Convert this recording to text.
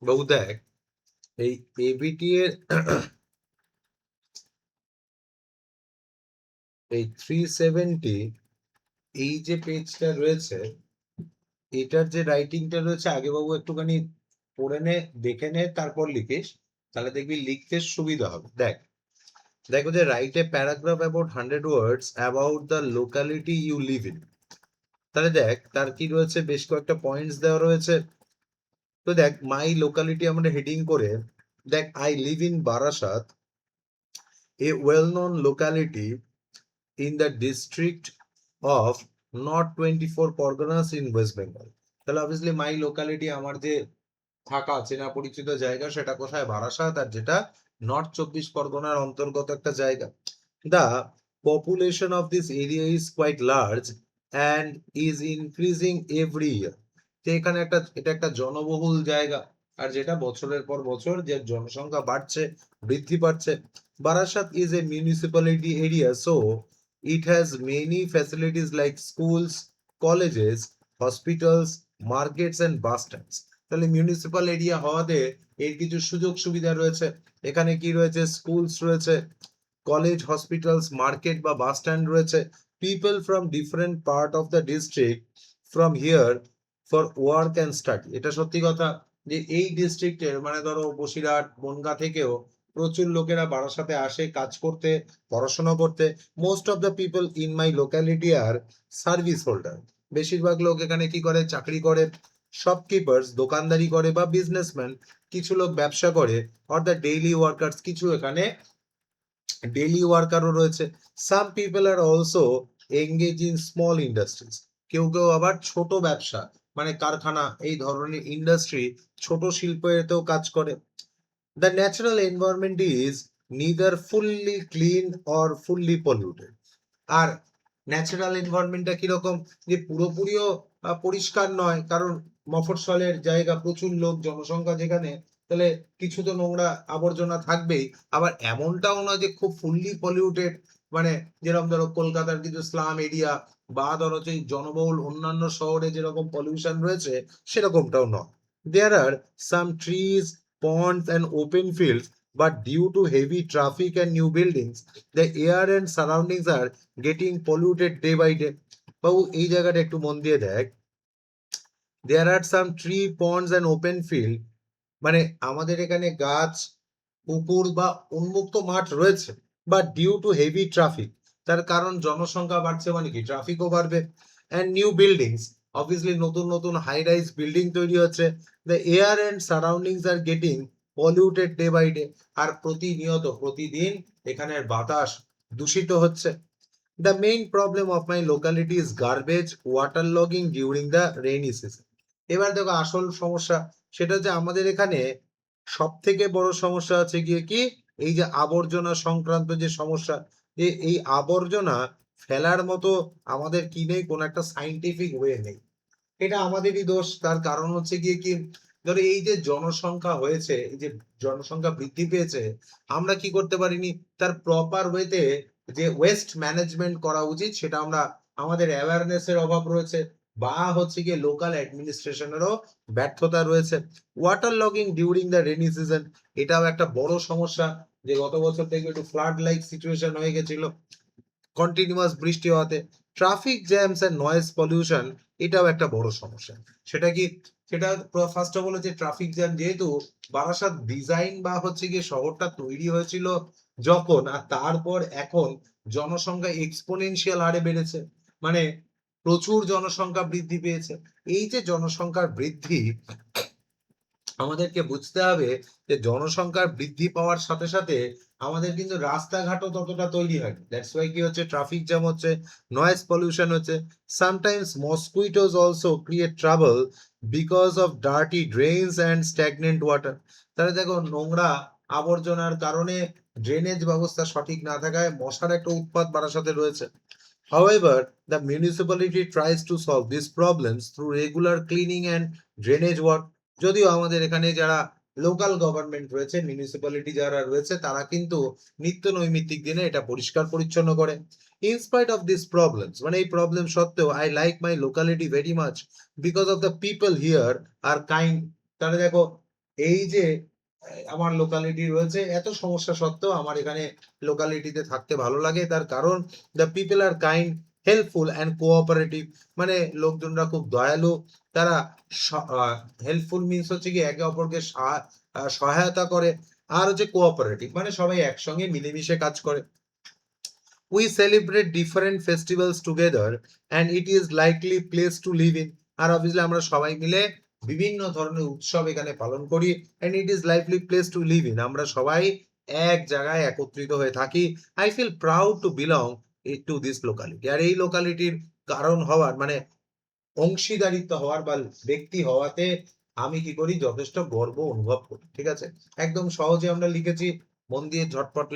বাবু দেখ, এই এবিটি এর এই 370 এই যে পেজটা রয়েছে, এটার যে রাইটিংটা রয়েছে আগে বাবু একটুখানি পড়ে নে, দেখে নে, তারপর লিখিস, তাহলে দেখবি লিখতে সুবিধা হবে। দেখ, দেখো যে write a paragraph about 100 words about the locality you live in. তাহলে দেখ তার কি রয়েছে, বেশ কয়েকটা পয়েন্টস দেওয়া রয়েছে। তো দেখ, মাই লোকালিটি আমরা হেডিং করে, দেখ, I live in Barasat, A well known locality in the district of North 24 Parganas in West Bengal। তাহলে অবভিয়াসলি মাই লোকালিটি আমার যে থাকা চেনা পরিচিত জায়গা সেটা কোথায়, বারাসাত, আর যেটা নর্থ 24 পরগনার অন্তর্গত একটা জায়গা। The population of this area is quite large and is increasing every year। তো এখানে এটা একটা জনবহুল জায়গা, আর যেটা বছরের পর বছর যে জনসংখ্যা বাড়ছে, বৃদ্ধি পাচ্ছে। Barasat is a municipality area, so it has many facilities like schools, colleges, hospitals, markets and bus stands। তাহলে মিউনিসিপাল এরিয়া হওয়াতে এর কিছু সুযোগ সুবিধা রয়েছে। এখানে কি রয়েছে, স্কুলস রয়েছে, কলেজ, হসপিটালস, মার্কেট বা বাস স্ট্যান্ড রয়েছে। People from different part of the district from here for work and study. এটা সত্যি কথা যে এই ডিস্ট্রিক্টের মানে ধরো বসিরহাট, বনগাঁ থেকেও প্রচুর লোকেরা বারাসাতে আসে কাজ করতে, পড়াশোনা করতে। Most of the people in my locality are service holder. বেশিরভাগ লোক এখানে কি করে, চাকরি করে। শপকিপার্স, দোকানদারি করে বা বিজনেসম্যান, কিছু লোক ব্যবসা করে। অর দ্য ডেইলি ওয়ার্কার্স, কিছু এখানে ডেইলি ওয়ার্কারও রয়েছে। Some people are also engage in small industries. কেউ কেউ আবার ছোট ব্যবসা মানে কারখানা, এই ধরনের ইন্ডাস্ট্রি, ছোট শিল্পেতেও কাজ করে। The natural environment is neither fully clean or fully polluted. আর ন্যাচারাল এনভায়রনমেন্টটা কিরকম, যে পুরোপুরিও পরিষ্কার নয়, কারণ মফস্বলের জায়গা, প্রচুর লোক জনসংখ্যা যেখানে, তাহলে কিছু তো নোংরা আবর্জনা থাকবেই। আবার এমনটাও নয় যে খুব ফুললি পলিউটেড, মানে যেরকম ধরো কলকাতার কিছু স্লাম এরিয়া বা ধরো যে জনবহুল অন্যান্য শহরে যেরকম পলিউশন রয়েছে সেরকমটাও নয়। দেয়ার আর some trees, ponds and open fields, but due to heavy traffic and new buildings, the air and surroundings are getting polluted day by day। বাবু এই জায়গাটা একটু মন দিয়ে দেখ, there are some tree, ponds and open field, মানে আমাদের এখানে গাছ, পুকুর বা উন্মুক্ত মাঠ রয়েছে, but due to heavy traffic, তার কারণ জনসংখ্যা বাড়ছে মানে কি ট্রাফিকও বাড়বে। অ্যান্ড নিউ বিল্ডিংস, অবভিয়াসলি নতুন নতুন হাই রাইজ বিল্ডিং তৈরি হচ্ছে। The air and surroundings are getting polluted day by day, আর প্রতিনিয়ত প্রতিদিন এখানের বাতাস দূষিত হচ্ছে। The main problem of my locality is garbage water logging during the rainy season. এবার দেখো আসল সমস্যা, সেটা হচ্ছে আমাদের এখানে সব থেকে বড় সমস্যা আছে গিয়ে কি, এই যে আবর্জনা সংক্রান্ত যে সমস্যা, যে এই আবর্জনা ফেলার মতো আমাদের কি নেই, কোন একটা সাইন্টিফিক ওয়ে নেই। এটা আমাদেরই দোষ। তার কারণ হচ্ছে গিয়ে কি, ধরো এই যে জনসংখ্যা হয়েছে, এই যে জনসংখ্যা বৃদ্ধি পেয়েছে, আমরা কি করতে পারিনি, তার প্রপার ওয়েতে যে ওয়েস্ট ম্যানেজমেন্ট করা উচিত সেটা আমরা, আমাদের অ্যাওয়ারনেস এর অভাব রয়েছে, বা হচ্ছে গিয়ে লোকাল অ্যাডমিনিস্ট্রেশনেরও ব্যর্থতা রয়েছে। Water logging during the rainy season, এটাও একটা বড় সমস্যা, যে গত বছর থেকে একটু ফ্লাড লাইক সিচুয়েশন হয়ে গেছিল কন্টিনিউয়াস বৃষ্টি হওয়াতে। Traffic jams and noise pollution, এটাও একটা বড় সমস্যা। সেটা কি, সেটা ফার্স্ট অফ অল হচ্ছে ট্রাফিক জ্যাম, যেহেতু বারাসাত ডিজাইন বা হচ্ছে গিয়ে শহরটা তৈরি হয়েছিল যখন, আর তারপর এখন জনসংখ্যা এক্সপোনেনশিয়াল হারে বেড়েছে, মানে প্রচুর জনসংখ্যা বৃদ্ধি পেয়েছে। এই যে জনসংখ্যার বৃদ্ধি, আমাদেরকে বুঝতে হবে যে জনসংখ্যার বৃদ্ধি পাওয়ার সাথে সাথে আমাদের কিন্তু রাস্তাঘাটও ততটা তৈরি হয়। দ্যাটস ওয়াই কি হচ্ছে, ট্রাফিক জ্যাম হচ্ছে, নয়েজ পলিউশন হচ্ছে। Sometimes mosquitoes also create trouble because of dirty drains and stagnant water. তাহলে দেখো নোংরা আবর্জনার কারণে ড্রেনেজ ব্যবস্থা সঠিক না থাকায় মশার একটা উৎপাত বারাসাতে রয়েছে। However, the municipality tries to solve these problems through regular cleaning and drainage work। যদিও আমাদের এখানে যারা লোকাল গভর্নমেন্ট রয়েছে, মিউনিসিপ্যালিটি যারা রয়েছে, তারা কিন্তু নিত্য নৈমিত্তিক দিনে এটা পরিষ্কার পরিচ্ছন্ন করে। In spite of this problems, মানে এই প্রবলেম সত্ত্বেও, I like my locality very much because of the people here R kind. তাহলে দেখো এই যে আমার লোকালিটি রয়েছে, এত সমস্যা সত্ত্বেও আমার এখানে লোকালিটিতে থাকতে ভালো লাগে। তার কারণ the people R kind, helpful and cooperative. মানে লোকজনরা খুব দয়ালু। তারা স আ হেল্পফুল মিনস হচ্ছে গিয়ে একে অপরকে সহায়তা করে। আর হচ্ছে কোঅপারেটিভ মানে সবাই একসঙ্গে মিলেমিশে কাজ করে। We celebrate different festivals together and it is likely place to live in. R obviously আমরা সবাই মিলে বিভিন্ন ধরনের উৎসব এখানে পালন করি and it is lively place to live in. আমরা সবাই এক জায়গায় একত্রিত হয়ে থাকি। I feel proud to belong to this locality. আর এই লোকালিটির কারণ হওয়ার মানে অংশীদারিত্ব হওয়ার বা ব্যক্তি হওয়াতে আমি কি করি যথেষ্ট গর্ব অনুভব করি। ঠিক আছে? একদম সহজে আমরা লিখেছি, মন দিয়ে ঝটপট